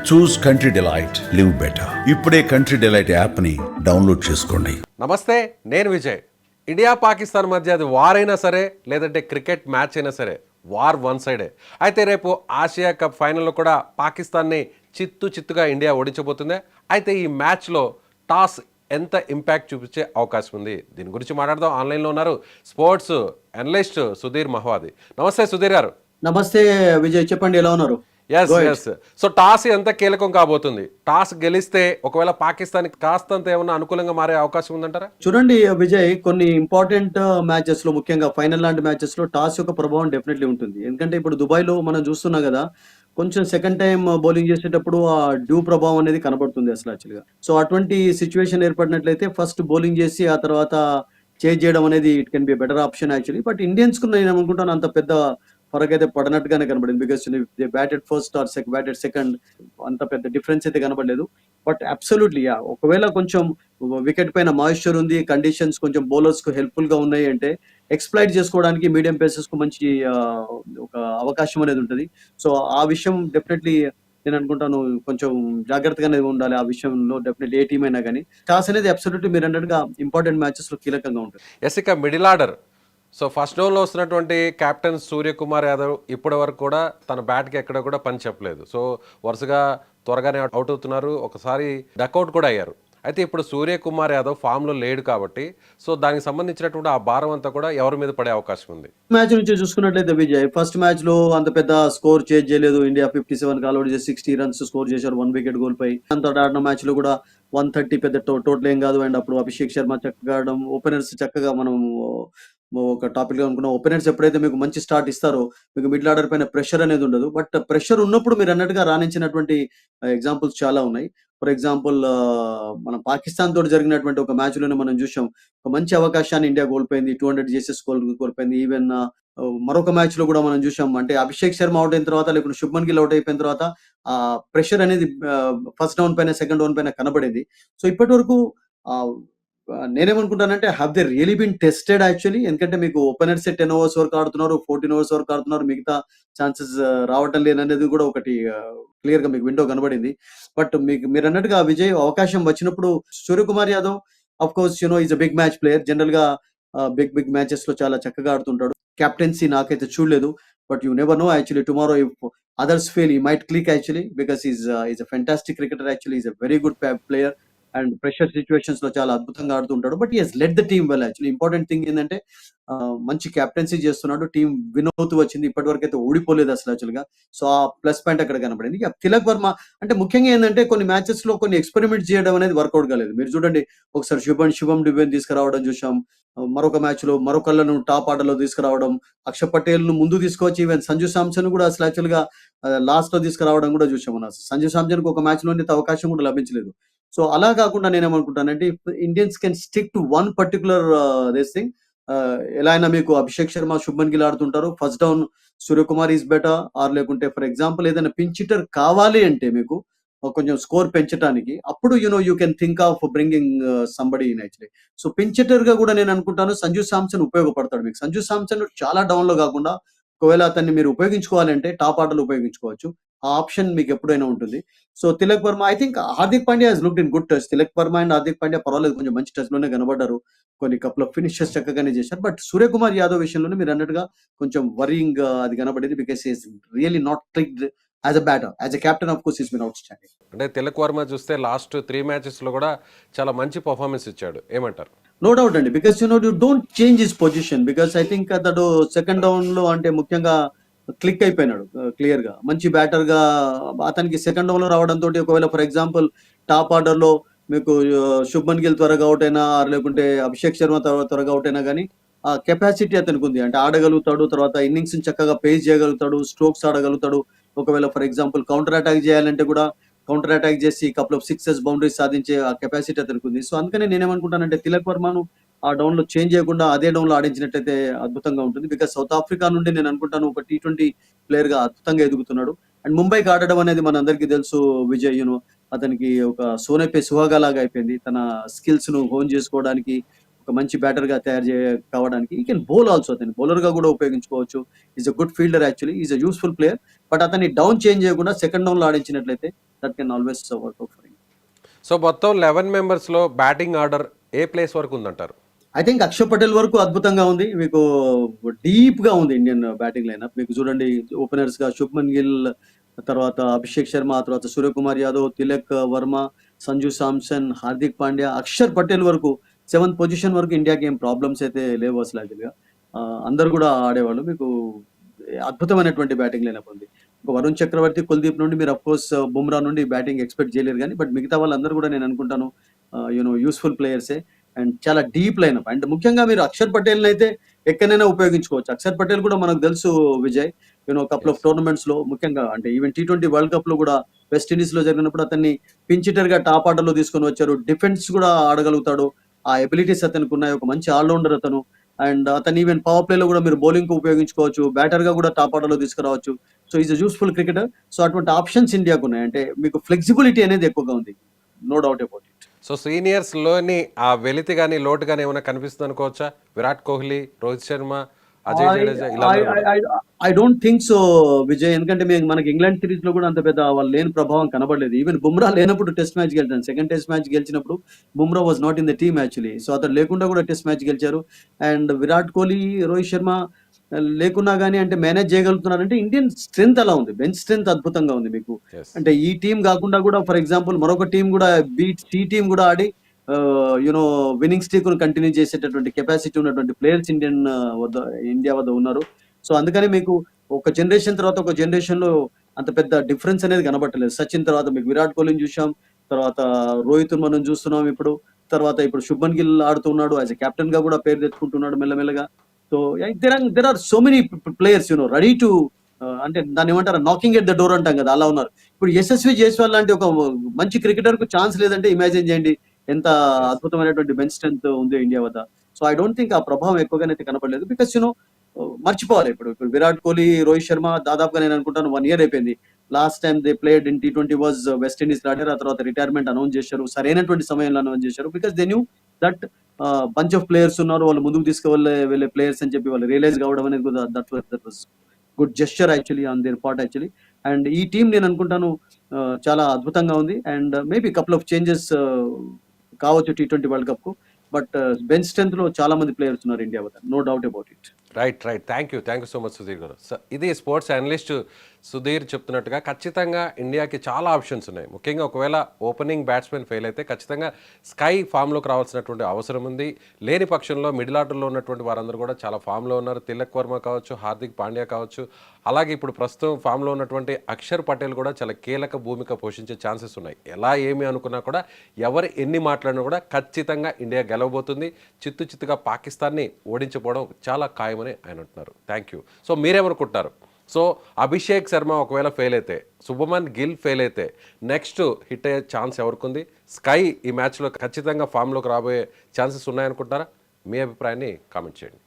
చూస్ country delight, live better. ఇప్పుడే country delight app ని download చేసుకోండి. నమస్తే, నేను విజయ్. ఇండియా పాకిస్తాన్ మధ్య అది వార్ అయినా సరే, లేదంటే క్రికెట్ మ్యాచ్ అయినా సరే, వార్ వన్ సైడే. అయితే రేపు ఆసియా కప్ ఫైనల్లో కూడా పాకిస్తాన్ని చిత్తుగా ఇండియా ఓడించబోతుంది. అయితే ఈ మ్యాచ్లో టాస్ ఎంత ఇంపాక్ట్ చూపించే అవకాశం ఉంది, దీని గురించి మాట్లాడదాం. ఆన్లైన్లో ఉన్నారు స్పోర్ట్స్ అనలిస్ట్ సుధీర్ మహవాది. నమస్తే సుధీర్ గారు. నమస్తే విజయ్, చెప్పండి, ఎలా ఉన్నారు? ఎస్. సో టాస్ ఎంత కీలకం కాబోతుంది? టాస్ గెలిస్తే ఒకవేళ పాకిస్తాన్ కాస్తంత ఏమన్నా అనుకూలంగా మారే అవకాశం ఉందంటారా? చూడండి విజయ్, కొన్ని ఇంపార్టెంట్ మ్యాచెస్ లో, ముఖ్యంగా ఫైనల్ లాంటి మ్యాచెస్ లో టాస్ యొక్క ప్రభావం డెఫినెట్లీ ఉంటుంది. ఎందుకంటే ఇప్పుడు దుబాయ్ లో మనం చూస్తున్నాం కదా, కొంచెం సెకండ్ టైం బౌలింగ్ చేసేటప్పుడు ఆ డ్యూ ప్రభావం అనేది కనబడుతుంది అసలు యాక్చువల్గా. సో అటువంటి సిచ్యువేషన్ ఏర్పడినట్లయితే ఫస్ట్ బౌలింగ్ చేసి ఆ తర్వాత చేంజ్ చేయడం అనేది it can be better option actually. But Indians కు నేను అనుకుంటాను అంత పెద్ద ఫరక్ అయితే పడినట్టుగానే కనబడింది. Because they batted first or batted second, అంత పెద్ద డిఫరెన్స్ అయితే కనబడలేదు. బట్ అబ్సల్యూట్లీ ఒకవేళ కొంచెం వికెట్ పైన మాయిశ్చర్ ఉంది, కండిషన్స్ కొంచెం బౌలర్స్ కు హెల్ప్ఫుల్ గా ఉన్నాయి అంటే ఎక్స్ప్లాయిట్ చేసుకోవడానికి మీడియం పేసెస్ కు మంచి ఒక అవకాశం అనేది ఉంటుంది. సో ఆ విషయం డెఫినెట్లీ నేను అనుకుంటాను కొంచెం జాగ్రత్తగానే ఉండాలి ఆ విషయంలో. డెఫినెట్లీ ఏ టీం అయినా కానీ టాస్ అనేది అబ్సల్యూట్లీ మీరు అన్నట్టుగా ఇంపార్టెంట్ మ్యాచెస్ లో కీలకంగా ఉంటుంది. ఇక మిడిల్ ఆర్డర్. సో ఫస్ట్ డౌన్లో వస్తున్నటువంటి కెప్టెన్ సూర్యకుమార్ యాదవ్ ఇప్పటి వరకు కూడా తన బ్యాట్కి ఎక్కడ కూడా పని చెప్పలేదు. సో వరుసగా త్వరగానే అవుట్ అవుతున్నారు, ఒకసారి డక్అవుట్ కూడా అయ్యారు. అయితే ఇప్పుడు సూర్యకుమార్ యాదవ్ ఫామ్లో లేడు కాబట్టి సో దానికి సంబంధించినటువంటి ఆ భారం అంతా కూడా ఎవరి మీద పడే అవకాశం ఉంది? మ్యాచ్ నుంచి చూసుకున్నట్లయితే విజయ్, ఫస్ట్ మ్యాచ్ లో అంత పెద్ద స్కోర్ చేంజ్ చేయలేదు. ఇండియా 57 ఆల్అౌట్ చేసి 60 రన్స్ స్కోర్ చేశారు, 1 వికెట్ గోల్ పై. అంత ఆడిన మ్యాచ్ లో కూడా 130 పెద్ద టోటల్ ఏం కాదు. అండ్ అప్పుడు అభిషేక్ శర్మ చక్కగా ఆడడం, ఓపెనర్స్ చక్కగా మనం ఒక టాపిక్ గా అనుకున్నాం. ఓపెనర్స్ ఎప్పుడైతే మీకు మంచి స్టార్ట్ ఇస్తారో మీకు మిడిల్ ఆర్డర్ పైన ప్రెషర్ అనేది ఉండదు. బట్ ప్రెషర్ ఉన్నప్పుడు మీరు అన్నట్టుగా రాణించినటువంటి ఎగ్జాంపుల్స్ చాలా ఉన్నాయి. ఫర్ ఎగ్జాంపుల్ మన పాకిస్తాన్ తోటి జరిగినటువంటి ఒక మ్యాచ్ లోనే మనం చూసాం, ఒక మంచి అవకాశాన్ని ఇండియా కోల్పోయింది, 200 చేసేస్ కోల్పోయింది. ఈవెన్ మరొక మ్యాచ్ లో కూడా మనం చూసాం, అంటే అభిషేక్ శర్మ అవుట్ అయిన తర్వాత, లేకుంటే శుభ్మన్ గిల్ అవుట్ అయిపోయిన తర్వాత ఆ ప్రెషర్ అనేది ఫస్ట్ డౌన్ పైన సెకండ్ డౌన్ పైన కనబడేది. సో ఇప్పటి వరకు నేనేమనుకుంటానంటే have they really been tested actually. ఎందుకంటే మీకు ఓపెనర్స్ 10 ఓవర్స్ వరకు ఆడుతున్నారు, 14 ఓవర్స్ వరకు ఆడుతున్నారు, మిగతా ఛాన్సెస్ రావటం లేదనేది కూడా ఒకటి క్లియర్ గా మీకు విండో కనబడింది. బట్ మీరు అన్నట్టుగా విజయ్, అవకాశం వచ్చినప్పుడు Suryakumar Yadav of course is a big match player. General గా బిగ్ మ్యాచెస్ లో చాలా చక్కగా ఆడుతుంటాడు. కెప్టెన్సీ నాకైతే చూడలేదు, but you never know actually. Tomorrow if others fail he might click actually, because is a fantastic cricketer actually. Is a very good player and pressure situations లో చాలా అద్భుతంగా ఆడుతుంటాడు. But he has led the team well actually. Important thing ఏంటంటే మంచి captaincy చేస్తున్నాడు, team win అవుతూ వచ్చింది, ఇప్పటి వరకు అయితే ఓడిపోలేదు అసలు యాక్చువల్ గా. సో ఆ ప్లస్ పాయింట్ అక్కడ కనబడింది. ఇక తిలక్ వర్మ అంటే ముఖ్యంగా ఏంటంటే కొన్ని మ్యాచెస్ లో కొన్ని ఎక్స్పెరిమెంట్ చేయడం అనేది వర్కౌట్ కాలేదు. మీరు చూడండి, ఒకసారి శుభం డుబేని తీసుకురావడం చూసాం, మరొక మ్యాచ్ లో మరొకళ్ళను టాప్ ఆర్డర్ లో తీసుకురావడం, అక్షర్ పటేల్ ను ముందు తీసుకొచ్చి ఈవెన్ సంజు శాంసన్ కూడా అసలు యాక్చువల్ గా లాస్ట్ లో తీసుకురావడం కూడా చూసాం. మనం సంజు శాంసన్ కు ఒక మ్యాచ్ లోనే అవకాశం కూడా లభించలేదు. సో అలా కాకుండా నేనేమనుకుంటానంటే Indians can stick to one particular this thing. ఎలా అయినా మీకు అభిషేక్ శర్మ, శుభ్మన్ గిల్ ఆడుతుంటారు, first down Suryakumar is better. Or లేకుంటే ఫర్ ఎగ్జాంపుల్ ఏదైనా పించ్ హిట్టర్ కావాలి అంటే మీకు కొంచెం స్కోర్ పెంచడానికి, అప్పుడు you can think of bringing somebody in actually. So pinch hitter గా కూడా నేను అనుకుంటాను సంజు శాంసన్ ఉపయోగపడతాడు మీకు. సంజు శాంసన్ చాలా డౌన్ లో కాకుండా ఒకవేళ అతన్ని మీరు ఉపయోగించుకోవాలంటే టాప్ ఆర్డర్ లో ఉపయోగించుకోవచ్చు. ఆ ఆప్షన్ మీకు ఎప్పుడైనా ఉంటుంది. So Tilak Varma, I think Hardik Pandya has looked in good touch. Tilak Varma and Hardik Pandya పర్వాలేదు, కొంచెం మంచి టచ్ లోనే కనబడ్డారు, కొన్ని కపుల్ ఆఫ్ ఫినిషెస్ చక్కగానే చేశారు. బట్ సూర్యకుమార్ యాదవ్ విషయంలోనే మీరు అన్నట్టుగా కొంచెం వరింగ్ అది కనబడేది. Because is really not clicked as a batter. As a captain of course is been అవుట్ స్టాండింగ్. అంటే తిలక్ వర్మ చూస్తే లాస్ట్ 3 మ్యాచెస్లో కూడా చాలా మంచి పర్ఫార్మెన్స్ ఇచ్చాడు, ఏమంటారు? నో డౌట్ అండి, because you don't change his position. Because I think అతడు సెకండ్ డౌన్ లో అంటే ముఖ్యంగా క్లిక్ అయిపోయినాడు క్లియర్ గా. మంచి బ్యాటర్ గా అతనికి సెకండ్ డౌన్ లో రావడంతో ఒకవేళ ఫర్ ఎగ్జాంపుల్ టాప్ ఆర్డర్ లో మీకు శుభ్మన్ గిల్ త్వరగా అవుట్ అయినా, లేకుంటే అభిషేక్ శర్మ త్వరగా అవుట్ అయినా కానీ ఆ కెపాసిటీ అతనికి ఉంది. అంటే ఆడగలుగుతాడు, తర్వాత ఇన్నింగ్స్ చక్కగా పేస్ చేయగలుగుతాడు, స్ట్రోక్స్ ఆడగలుగుతాడు. ఒకవేళ ఫర్ ఎగ్జాంపుల్ కౌంటర్ అటాక్ చేయాలంటే కూడా కౌంటర్ అటాక్ చేసి కపుల్ ఆఫ్ సిక్సెస్ బౌండరీస్ సాధించే ఆ కెపాసిటీ అతనికి ఉంది. సో అందుకని నేనేమనుకుంటానంటే తిలక్ వర్మను ఆ డౌన్ లో చేంజ్ చేయకుండా అదే డౌన్ లో ఆడించినట్టయితే అద్భుతంగా ఉంటుంది. బికాస్ సౌత్ ఆఫ్రికా నుండి నేను అనుకుంటాను ఒక T20 ప్లేయర్ గా అద్భుతంగా ఎదుగుతున్నాడు. అండ్ ముంబైకి ఆడడం అనేది మన అందరికీ తెలుసు విజయ్. అతనికి ఒక సోనెపే సుహాగా లాగా అయిపోయింది. తన స్కిల్స్ ను హోన్ చేసుకోవడానికి ఒక ఒక మంచి బ్యాటర్‌గా కావడానికి. ఈ కెన్ బౌల్ ఆల్సో అతన్ని బౌలర్‌గా కూడా ఉపయోగించుకోవచ్చు. Is a good fielder actually. Is a useful player. But అతన్ని డౌన్ చేంజ్ చేయకుండా సెకండ్ డౌన్‌లో ఆడించినట్లయితే that can always work out for him. So మొత్తం 11 మెంబర్స్లో బ్యాటింగ్ ఆర్డర్ ఏ ప్లేస్ వరకు ఉందంటారు? ఐ థింక్ అక్షర్ పటేల్ వరకు అద్భుతంగా ఉంది. మీకు డీప్‌గా ఉంది ఇండియన్ బ్యాటింగ్ లైనప్. మీకు చూడండి ఓపెనర్స్‌గా శుభ్మన్ గిల్, తర్వాత అభిషేక్ శర్మ, తర్వాత సూర్యకుమార్ యాదవ్, తిలక్ వర్మ, సంజు శాంసన్, హార్దిక్ పాండ్యా, అక్షర్ పటేల్ వరకు 7th పొజిషన్ వరకు ఇండియాకి ఏం ప్రాబ్లమ్స్ అయితే లేవు అసలు యాక్చువల్‌గా. అందరూ కూడా ఆడేవాళ్ళు. మీకు అద్భుతమైనటువంటి బ్యాటింగ్ లైనప్ ఉంది. వరుణ్ చక్రవర్తి, కుల్దీప్ నుండి మీరు అఫ్‌కోర్స్ బుమ్రా నుండి బ్యాటింగ్ ఎక్స్‌పెక్ట్ చేయలేరు గానీ, బట్ మిగతా వాళ్ళందరూ కూడా నేను అనుకుంటాను యూజ్‌ఫుల్ ప్లేయర్సే. అండ్ చాలా డీప్ లైనప్. అండ్ ముఖ్యంగా మీరు అక్షర్ పటేల్‌నైతే ఎక్కడైనా ఉపయోగించుకోవచ్చు. అక్షర్ పటేల్ కూడా మనకు తెలుసు విజయ్. కపుల్ ఆఫ్ టోర్నమెంట్స్‌లో ముఖ్యంగా అంటే ఈవెన్ టీ20 వరల్డ్ కప్‌లో కూడా వెస్ట్ ఇండీస్‌లో జరిగినప్పుడు అతన్ని పిచ్ హిట్టర్‌గా టాప్ ఆర్డర్‌లో తీసుకొని వచ్చారు. డిఫెన్స్ కూడా ఆడగలుగుతాడు. ఆ ఎబిలిటీస్ అతనికున్నాయి. ఒక మంచి ఆల్ రౌండర్ అతను. అండ్ అతను ఈవెన్ పవర్ ప్లేలో కూడా మీరు బౌలింగ్‌కి ఉపయోగించుకోవచ్చు. బ్యాటర్‌గా కూడా టాప్ ఆర్డర్‌లో తీసుకురావచ్చు. So is a useful cricketer. So అటువంటి ఆప్షన్స్ ఇండియాకున్నాయి. అంటే మీకు ఫ్లెక్సిబిలిటీ అనేది ఎక్కువగా ఉంది. No doubt about it. So సీనియర్స్‌లోని ఆ వెలితి గాని, లోటు గాని ఏమైనా కనిపిస్తుంది అనుకోవచ్చా? విరాట్ కోహ్లీ, రోహిత్ శర్మ, అజయ్ ఐ జడేజా ఐ వీళ్ళందరూ కూడా. I I don't think so Vijay. ఎందుకంటే మనకి ఇంగ్లాండ్ సిరీస్‌లో కూడా అంత పెద్ద వాళ్ళు లేని ప్రభావం కనబడలేదు. ఈవెన్ బుమ్రా లేనప్పుడు టెస్ట్ మ్యాచ్ గెలిచాను. సెకండ్ టెస్ట్ మ్యాచ్ గెలిచినప్పుడు Bumrah was not in the team actually. So అతను లేకుండా కూడా టెస్ట్ మ్యాచ్ గెలిచారు. అండ్ విరాట్ కోహ్లీ, రోహిత్ శర్మ లేకున్నా గానీ అంటే మేనేజ్ చేయగలుగుతున్నారంటే ఇండియన్ స్ట్రెంత్ అలా ఉంది. బెంచ్ స్ట్రెంత్ అద్భుతంగా ఉంది మీకు. యెస్. అంటే ఈ టీమ్ కాకుండా కూడా ఫర్ ఎగ్జాంపుల్ మరొక టీమ్ కూడా సి టీమ్ కూడా ఆడి విన్నింగ్ స్ట్రీక్‌ను కంటిన్యూ చేసేటటువంటి కెపాసిటీ ఉన్నటువంటి ప్లేయర్స్ ఇండియా వద్ద ఉన్నారు. సో అందుకని మీకు ఒక జనరేషన్ తర్వాత ఒక జనరేషన్‌లో అంత పెద్ద డిఫరెన్స్ అనేది కనబడట్లేదు. సచిన్ తర్వాత మీకు విరాట్ కోహ్లీని చూసాం. తర్వాత రోహిత్‌ని మనం చూస్తున్నాం ఇప్పుడు. తర్వాత ఇప్పుడు శుభ్మన్ గిల్ ఆడుతున్నాడు. యాస్ ఎ కెప్టెన్‌గా కూడా పేరు తెచ్చుకుంటున్నాడు మెల్లమెల్లగా. So there are so many players ready to అంటే దాన్ని ఏమంటారు నాకింగ్ ఎట్ ద డోర్ అంటాం కదా! అలా ఉన్నారు. ఇప్పుడు యశస్వి జైస్వాల్ లాంటి ఒక మంచి క్రికెటర్‌కు ఛాన్స్ లేదంటే ఇమాజిన్ చేయండి. ఎంత యెస్. అద్భుతమైనటువంటి బెంచ్ స్ట్రెంత్ ఉంది ఇండియా వద్ద. సో ఐ డోంట్ థింక్ ఆ ప్రభావం ఎక్కువగానైతే కనపడలేదు. బికాస్ మర్చిపోవాలి ఇప్పుడు విరాట్ కోహ్లీ, రోహిత్ శర్మ దాదాపుగా నేను అనుకుంటాను 1 ఇయర్ అయిపోయింది. Last time they played in టీ20 వాస్ వెస్ట్ ఇండీస్‌లో ఆడారు. ఆ తర్వాత రిటైర్మెంట్ అనౌన్స్ చేశారు. సరైనటువంటి సమయంలో అనౌన్స్ చేశారు. Because they knew that bunch of players ఉన్నారు. వాళ్ళు ముందుకు వెళ్ళే ప్లేయర్స్ అని చెప్పి వాళ్ళు రియలైజ్ కావడం అనేది కూడా that was good gesture actually on their part actually. And ఈ టీమ్ నేను అనుకుంటాను చాలా అద్భుతంగా ఉంది. And maybe couple of changes కావచ్చు టీ20 వరల్డ్ కప్‌కు. బట్ బెంచ్ స్ట్రెంత్‌లో చాలా మంది ప్లేయర్స్ ఉన్నారు ఇండియా వద్ద. No doubt about it. Right. Thank you so much Sudheer garu. ఇది స్పోర్ట్స్ అనలిస్ట్ సుధీర్ చెప్తున్నట్టుగా ఖచ్చితంగా ఇండియాకి చాలా ఆప్షన్స్ ఉన్నాయి. ముఖ్యంగా ఒకవేళ ఓపెనింగ్ బ్యాట్స్మెన్ ఫెయిల్ అయితే ఖచ్చితంగా స్కై ఫామ్లోకి రావాల్సినటువంటి అవసరం ఉంది. లేని పక్షంలో మిడిల్ ఆర్డర్లో ఉన్నటువంటి వారందరూ కూడా చాలా ఫామ్లో ఉన్నారు. తిలక్ వర్మ కావచ్చు, హార్దిక్ పాండ్యా కావచ్చు, అలాగే ఇప్పుడు ప్రస్తుతం ఫామ్లో ఉన్నటువంటి అక్షర్ పటేల్ కూడా చాలా కీలక భూమిక పోషించే ఛాన్సెస్ ఉన్నాయి. ఎలా ఏమి అనుకున్నా కూడా ఎవరు ఎన్ని మాట్లాడినా కూడా ఖచ్చితంగా ఇండియా గెలవబోతుంది. చిత్తుగా పాకిస్తాన్ని ఓడించకపోవడం చాలా ఖాయమని ఆయన అంటున్నారు. Thank you. సో మీరేమనుకుంటున్నారు? సో అభిషేక్ శర్మ ఒకవేళ ఫెయిల్ అయితే, శుభమన్ గిల్ ఫెయిల్ అయితే నెక్స్ట్ హిట్ అయ్యే ఛాన్స్ ఎవరికి ఉంది? స్కై ఈ మ్యాచ్లో ఖచ్చితంగా ఫామ్లోకి రాబోయే ఛాన్సెస్ ఉన్నాయనుకుంటారా? మీ అభిప్రాయాన్ని కామెంట్ చేయండి.